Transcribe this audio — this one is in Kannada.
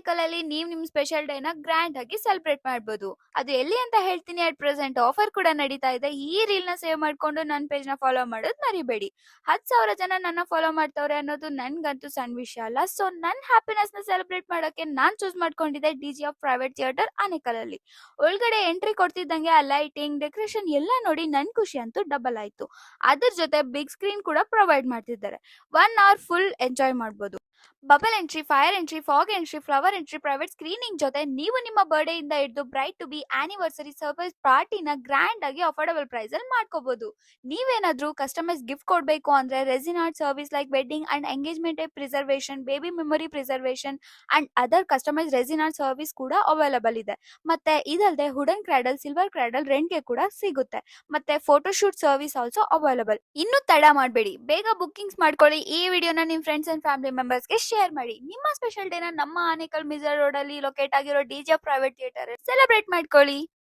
ಆನೆಕಲ್ಲಲ್ಲಿ ನೀವು ನಿಮ್ಮ ಸ್ಪೆಷಲ್ ಡೇನ ಗ್ರ್ಯಾಂಡ್ ಆಗಿ ಸೆಲೆಬ್ರೇಟ್ ಮಾಡಬಹುದು. ಅದು ಎಲ್ಲಿ ಅಂತ ಹೇಳ್ತೀನಿ. ಅಟ್ ಪ್ರೆಸೆಂಟ್ ಆಫರ್ ಕೂಡ ನಡೀತಾ ಇದೆ. ಈ ರೀಲ್ ನ ಸೇವ್ ಮಾಡ್ಕೊಂಡು ನನ್ನ ಪೇಜ್ ನ ಫಾಲೋ ಮಾಡೋದು ಮರಿಬೇಡಿ. 10,000 ಜನ ನನ್ನ ಫಾಲೋ ಮಾಡ್ತವ್ರೆ ಅನ್ನೋದು ನನ್ಗಂತೂ ಸಣ್ಣ ವಿಷಯ ಅಲ್ಲ. ಸೊ ನನ್ನ ಹ್ಯಾಪಿನೆಸ್ ನ ಸೆಲೆಬ್ರೇಟ್ ಮಾಡೋಕೆ ನಾನ್ ಚೂಸ್ ಮಾಡ್ಕೊಂಡಿದ್ದೆ ಡಿಜಿ ಆಫ್ ಪ್ರೈವೇಟ್ ಥಿಯೇಟರ್ ಆನೆಕಲ್ಲಲ್ಲಿ. ಒಳಗಡೆ ಎಂಟ್ರಿ ಕೊಡ್ತಿದ್ದಂಗೆ ಆ ಲೈಟಿಂಗ್ ಡೆಕೋರೇಷನ್ ಎಲ್ಲ ನೋಡಿ ನನ್ ಖುಷಿ ಅಂತೂ ಡಬಲ್ ಆಯ್ತು. ಅದ್ರ ಜೊತೆ ಬಿಗ್ ಸ್ಕ್ರೀನ್ ಕೂಡ ಪ್ರೊವೈಡ್ ಮಾಡ್ತಿದ್ದಾರೆ. 1 hour ಫುಲ್ ಎಂಜಾಯ್ ಮಾಡಬಹುದು. Bubble entry, fire entry, fog entry, flower entry, private screening ಜೊತೆ ನೀವು ನಿಮ್ಮ ಬರ್ಡೇ ಇಂದ ಹಿಡಿದು bride to be anniversary surprise ಪಾರ್ಟಿನ ಗ್ರ್ಯಾಂಡ್ ಆಗಿ ಅಫೋರ್ಡಬಲ್ ಪ್ರೈಸ್ ಅಲ್ಲಿ ಮಾಡ್ಕೋಬಹುದು. ನೀವೇನಾದ್ರೂ ಕಸ್ಟಮೈಸ್ ಗಿಫ್ಟ್ ಕೊಡ್ಬೇಕು ಅಂದ್ರೆ resin art service like wedding and engagement preservation, baby memory preservation and other customize resin art service ಕೂಡ ಅವೈಲಬಲ್ ಇದೆ. ಮತ್ತೆ ಇದಲ್ಲದೆ ವುಡನ್ ಕ್ರಾಡಲ್, ಸಿಲ್ವರ್ ಕ್ರಾಡಲ್ ರೆಂಟ್ಗೆ ಕೂಡ ಸಿಗುತ್ತೆ. ಮತ್ತೆ ಫೋಟೋಶೂಟ್ ಸರ್ವಿಸ್ ಆಲ್ಸೋ ಅವೈಲಬಲ್. ಇನ್ನು ತಡ ಮಾಡಬೇಡಿ, ಬೇಗ ಬುಕ್ಕಿಂಗ್ಸ್ ಮಾಡ್ಕೊಳ್ಳಿ. ಈ ವಿಡಿಯೋನ ನಿಮ್ ಫ್ರೆಂಡ್ಸ್ ಅಂಡ್ ಫ್ಯಾಮಿಲಿ ಮೆಂಬರ್ಸ್ಗೆ ಶೇರ್ ಮಾಡಿ. ನಿಮ್ಮ ಸ್ಪೆಷಲ್ ಡೇನ ನಮ್ಮ ಆನೇಕಲ್ ಮಿಜರ್ ರೋಡ್ ಅಲ್ಲಿ ಲೊಕೇಟ್ ಆಗಿರೋ ಡಿಜೆ ಪ್ರೈವೇಟ್ ಥಿಯೇಟರ್ ಸೆಲೆಬ್ರೇಟ್ ಮಾಡ್ಕೊಳ್ಳಿ.